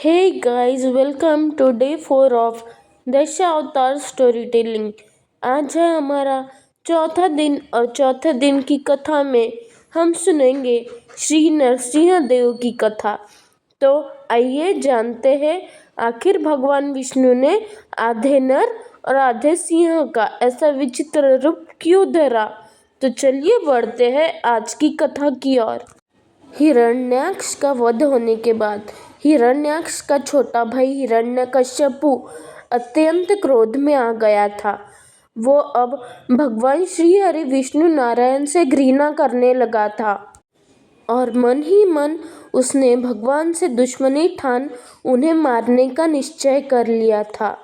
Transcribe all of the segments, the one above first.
Hey guys, welcome to day 4 of Dashavatar story telling. आज है हमारा चौथा दिन और चौथे दिन की कथा में हम सुनेंगे श्री नरसिंह देव की कथा। तो आइए जानते हैं आखिर भगवान विष्णु ने आधे नर और आधे सिंह का ऐसा विचित्र रूप क्यों धरा। तो चलिए बढ़ते हैं आज की कथा की ओर। हिरण्याक्ष का वध होने के बाद हिरण्याक्ष का छोटा भाई हिरण्यकश्यपु अत्यंत क्रोध में आ गया था। वो अब भगवान श्री हरि विष्णु नारायण से घृणा करने लगा था और मन ही मन उसने भगवान से दुश्मनी ठान उन्हें मारने का निश्चय कर लिया था।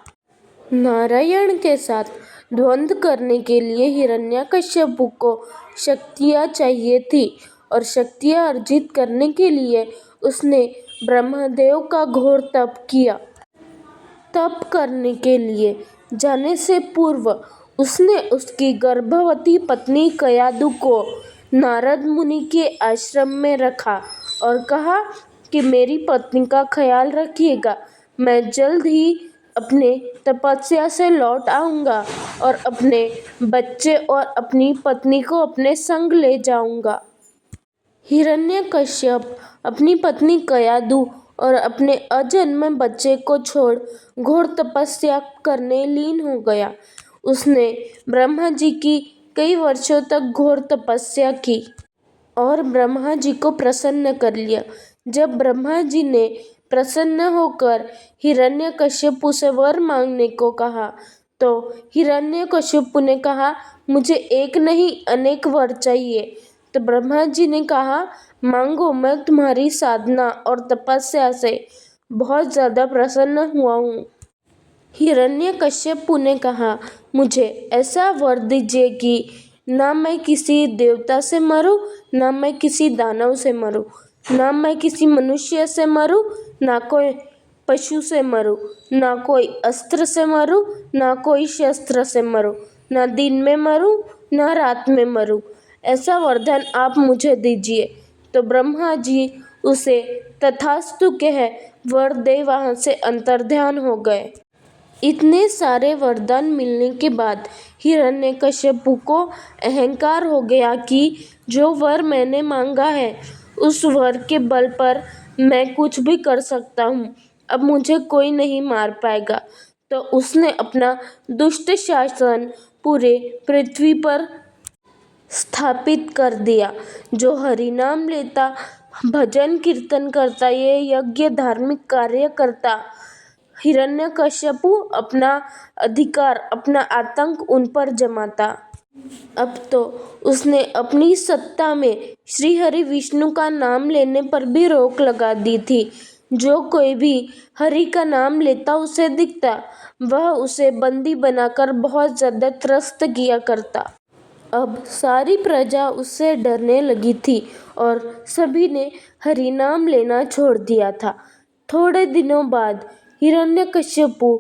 नारायण के साथ द्वंद्व करने के लिए हिरण्यकश्यपु को शक्तियाँ चाहिए थी और शक्तियाँ अर्जित करने के लिए उसने ब्रह्मदेव का घोर तप किया। तप करने के लिए जाने से पूर्व उसने उसकी गर्भवती पत्नी कयादु को नारद मुनि के आश्रम में रखा और कहा कि मेरी पत्नी का ख्याल रखिएगा, मैं जल्द ही अपने तपस्या से लौट आऊँगा और अपने बच्चे और अपनी पत्नी को अपने संग ले जाऊँगा। हिरण्यकश्यप अपनी पत्नी कयादु और अपने अजन्मे बच्चे को छोड़ घोर तपस्या करने लीन हो गया। उसने ब्रह्मा जी की कई वर्षों तक घोर तपस्या की और ब्रह्मा जी को प्रसन्न कर लिया। जब ब्रह्मा जी ने प्रसन्न होकर हिरण्यकश्यपु से वर मांगने को कहा तो हिरण्यकश्यपु ने कहा, मुझे एक नहीं अनेक वर चाहिए। तो ब्रह्मा जी ने कहा, मांगो, मैं तुम्हारी साधना और तपस्या से बहुत ज़्यादा प्रसन्न हुआ हूँ। हिरण्यकश्यपु ने कहा, मुझे ऐसा वर दीजिए कि ना मैं किसी देवता से मरूं, ना मैं किसी दानव से मरूं, ना मैं किसी मनुष्य से मरूं, ना कोई पशु से मरूं, ना कोई अस्त्र से मरूं, ना कोई शस्त्र से मरूं, ना दिन में मरूं, ना रात में मरूं। ऐसा वरदान आप मुझे दीजिए। तो ब्रह्मा जी उसे तथास्तु कह वर दे वहाँ से अंतर्ध्यान हो गए। इतने सारे वरदान मिलने के बाद हिरण्यकश्यपु को अहंकार हो गया कि जो वर मैंने मांगा है उस वर के बल पर मैं कुछ भी कर सकता हूँ, अब मुझे कोई नहीं मार पाएगा। तो उसने अपना दुष्ट शासन पूरे पृथ्वी पर स्थापित कर दिया। जो हरि नाम लेता, भजन कीर्तन करता, ये यज्ञ धार्मिक कार्य करता, हिरण्यकश्यपु अपना अधिकार, अपना आतंक उन पर जमाता। अब तो उसने अपनी सत्ता में श्री हरि विष्णु का नाम लेने पर भी रोक लगा दी थी। जो कोई भी हरि का नाम लेता उसे दिखता, वह उसे बंदी बनाकर बहुत ज़्यादा त्रस्त किया करता। अब सारी प्रजा उससे डरने लगी थी और सभी ने हरि नाम लेना छोड़ दिया था। थोड़े दिनों बाद हिरण्यकश्यपु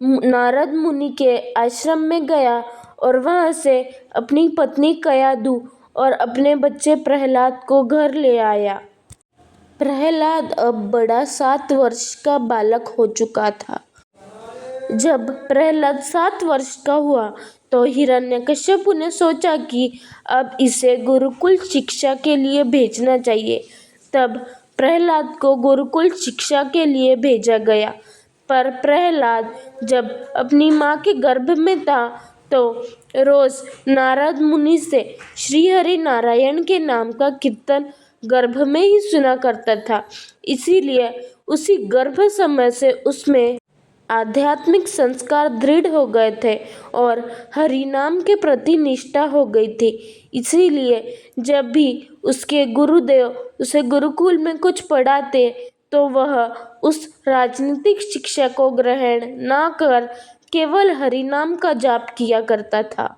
नारद मुनि के आश्रम में गया और वहाँ से अपनी पत्नी कयादु और अपने बच्चे प्रहलाद को घर ले आया। प्रहलाद अब बड़ा 7 वर्ष का बालक हो चुका था। जब प्रहलाद 7 वर्ष का हुआ तो हिरण्यकश्यपु ने सोचा कि अब इसे गुरुकुल शिक्षा के लिए भेजना चाहिए। तब प्रहलाद को गुरुकुल शिक्षा के लिए भेजा गया। पर प्रहलाद जब अपनी माँ के गर्भ में था तो रोज नारद मुनि से श्री हरि नारायण के नाम का कीर्तन गर्भ में ही सुना करता था। इसीलिए उसी गर्भ समय से उसमें आध्यात्मिक संस्कार दृढ़ हो गए थे और हरि नाम के प्रति निष्ठा हो गई थी। इसीलिए जब भी उसके गुरुदेव उसे गुरुकुल में कुछ पढ़ाते तो वह उस राजनीतिक शिक्षा को ग्रहण न कर केवल हरि नाम का जाप किया करता था।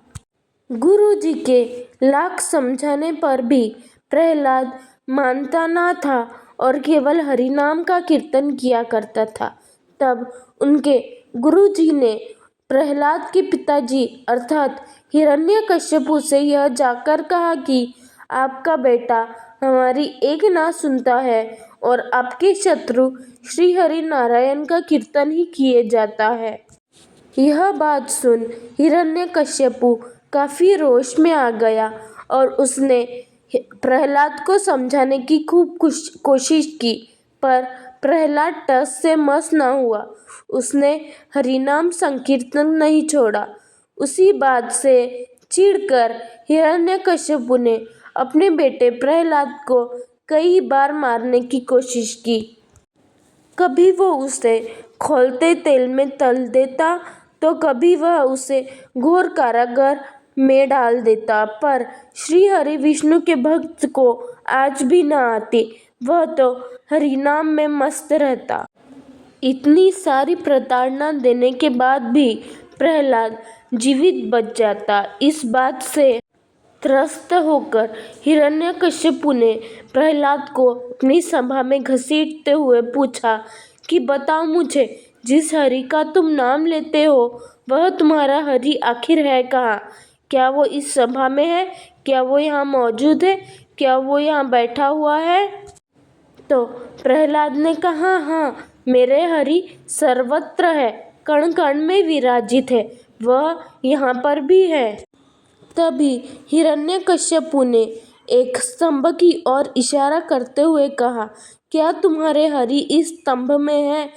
गुरु जी के लाख समझाने पर भी प्रहलाद मानता न था और केवल हरि नाम का कीर्तन किया करता था। तब उनके गुरुजी ने प्रहलाद के पिताजी अर्थात हिरण्यकश्यपु से यह जाकर कहा कि आपका बेटा हमारी एक ना सुनता है और आपके शत्रु श्री हरि नारायण का कीर्तन ही किए जाता है। यह बात सुन हिरण्यकश्यपु काफी रोष में आ गया और उसने प्रहलाद को समझाने की खूब कोशिश की, पर प्रहलाद टस से मस न हुआ। उसने हरिनाम संकीर्तन नहीं छोड़ा। उसी बात से चिढ़कर हिरण्यकश्यपु ने अपने बेटे प्रहलाद को कई बार मारने की कोशिश की। कभी वो उसे खौलते तेल में तल देता तो कभी वह उसे घोर कारागार में डाल देता, पर श्री हरि विष्णु के भक्त को आज भी न आती। वह तो हरिनाम में मस्त रहता। इतनी सारी प्रताड़ना देने के बाद भी प्रहलाद जीवित बच जाता। इस बात से त्रस्त होकर हिरण्यकश्यपु ने प्रहलाद को अपनी सभा में घसीटते हुए पूछा कि बताओ मुझे, जिस हरि का तुम नाम लेते हो वह तुम्हारा हरि आखिर है कहाँ? क्या वो इस सभा में है? क्या वो यहाँ मौजूद है? क्या वो यहाँ बैठा हुआ है? तो प्रहलाद ने कहा, हाँ, मेरे हरि सर्वत्र है, कण कण में विराजित है, वह यहाँ पर भी है। तभी हिरण्यकश्यपु ने एक स्तंभ की ओर इशारा करते हुए कहा, क्या तुम्हारे हरि इस स्तंभ में है?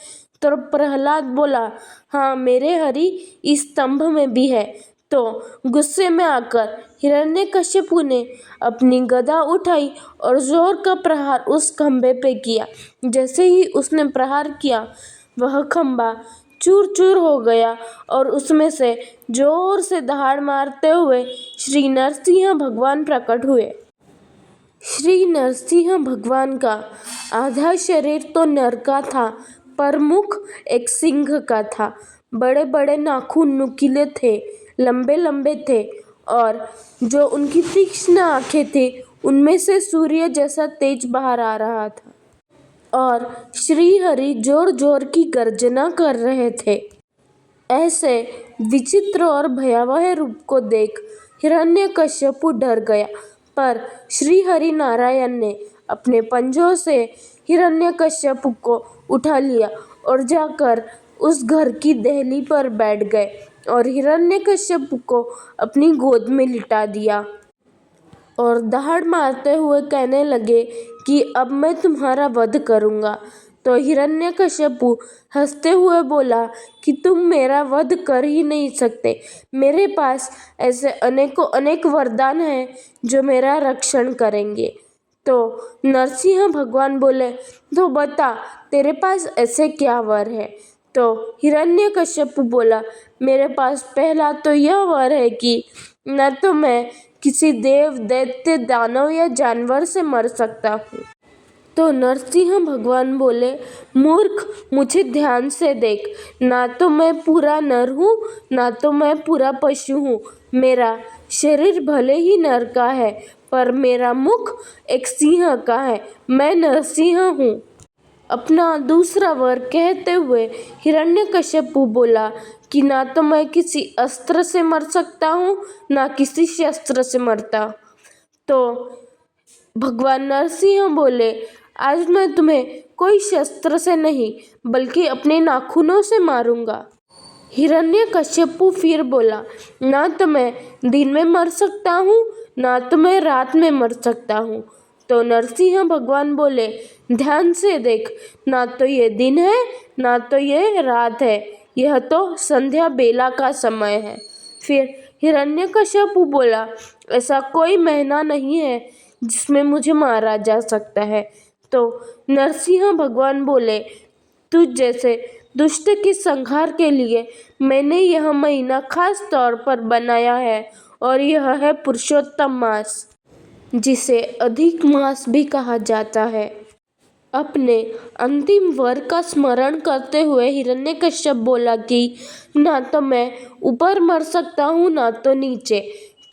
तो प्रहलाद बोला, हाँ, मेरे हरि इस स्तंभ में भी है। तो गुस्से में आकर हिरण्यकश्यपु ने अपनी गदा उठाई और जोर का प्रहार उस खंभे पे किया। जैसे ही उसने प्रहार किया वह खंभा चूर चूर हो गया और उसमें से जोर से दहाड़ मारते हुए श्री नरसिंह भगवान प्रकट हुए। श्री नरसिंह भगवान का आधा शरीर तो नर का था, पर मुख एक सिंह का था। बड़े बड़े नाखून नुकीले थे, लंबे लंबे थे, और जो उनकी तीक्ष्ण आंखें थी उनमें से सूर्य जैसा तेज बाहर आ रहा था। और श्री हरि जोर जोर की गर्जना कर रहे थे। ऐसे विचित्र और भयावह रूप को देख हिरण्यकश्यपु डर गया, पर श्री हरि नारायण ने अपने पंजों से हिरण्यकश्यपु को उठा लिया और जाकर उस घर की देहली पर बैठ गए और हिरण्यकश्यपु को अपनी गोद में लिटा दिया और दहाड़ मारते हुए कहने लगे कि अब मैं तुम्हारा वध करूंगा। तो हिरण्यकश्यपु हंसते हुए बोला कि तुम मेरा वध कर ही नहीं सकते। मेरे पास ऐसे अनेकों अनेक वरदान हैं जो मेरा रक्षण करेंगे। तो नरसिंह भगवान बोले, तो बता, तेरे पास ऐसे क्या वर है? तो हिरण्यकश्यपु बोला, मेरे पास पहला तो यह वर है कि न तो मैं किसी देव, दैत्य, दानव या जानवर से मर सकता हूँ। तो नरसिंह भगवान बोले, मूर्ख, मुझे ध्यान से देख, ना तो मैं पूरा नर हूँ, ना तो मैं पूरा पशु हूँ। मेरा शरीर भले ही नर का है, पर मेरा मुख एक सिंह का है। मैं नरसिंह हूँ। अपना दूसरा वर कहते हुए हिरण्यकश्यपु बोला कि ना तो मैं किसी अस्त्र से मर सकता हूँ, ना किसी शस्त्र से मरता। तो भगवान नरसिंह बोले, आज मैं तुम्हें कोई शस्त्र से नहीं बल्कि अपने नाखूनों से मारूंगा। हिरण्यकश्यपु फिर बोला, ना तो मैं दिन में मर सकता हूँ, ना तो मैं रात में मर सकता हूँ। तो नरसिंह भगवान बोले, ध्यान से देख, ना तो ये दिन है, ना तो ये रात है, यह तो संध्या बेला का समय है। फिर हिरण्यकश्यपु बोला, ऐसा कोई महीना नहीं है जिसमें मुझे मारा जा सकता है। तो नरसिंह भगवान बोले, तुझ जैसे दुष्ट के संहार के लिए मैंने यह महीना खास तौर पर बनाया है, और यह है पुरुषोत्तम मास, जिसे अधिक मास भी कहा जाता है। अपने अंतिम वर का स्मरण करते हुए हिरण्यकश्यप बोला कि ना तो मैं ऊपर मर सकता हूँ, ना तो नीचे।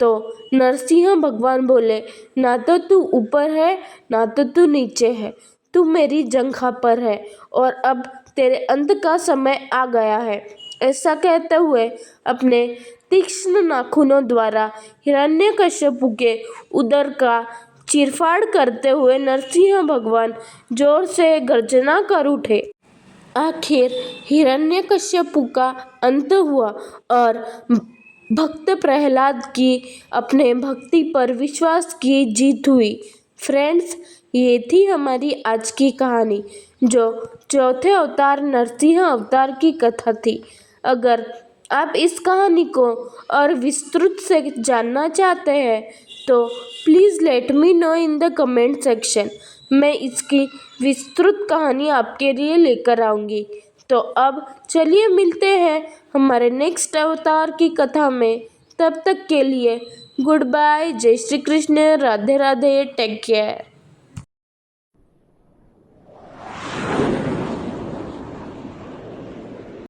तो नरसिंह भगवान बोले, ना तो तू ऊपर है, ना तो तू नीचे है, तू मेरी जंघा पर है, और अब तेरे अंत का समय आ गया है। ऐसा कहते हुए अपने तीक्ष्ण नाखूनों द्वारा हिरण्यकश्यपु के उदर का चीरफाड़ करते हुए नरसिंह भगवान जोर से गर्जना कर उठे। आखिर हिरण्यकश्यपु का अंत हुआ और भक्त प्रहलाद की अपने भक्ति पर विश्वास की जीत हुई। फ्रेंड्स, ये थी हमारी आज की कहानी, जो चौथे अवतार नरसिंह अवतार की कथा थी। अगर आप इस कहानी को और विस्तृत से जानना चाहते हैं तो please let me know in the comment section. मैं इसकी विस्तृत कहानी आपके लिए लेकर आऊँगी। तो अब चलिए मिलते हैं हमारे नेक्स्ट अवतार की कथा में। तब तक के लिए गुड बाय, जय श्री कृष्ण, राधे राधे, टेक केयर।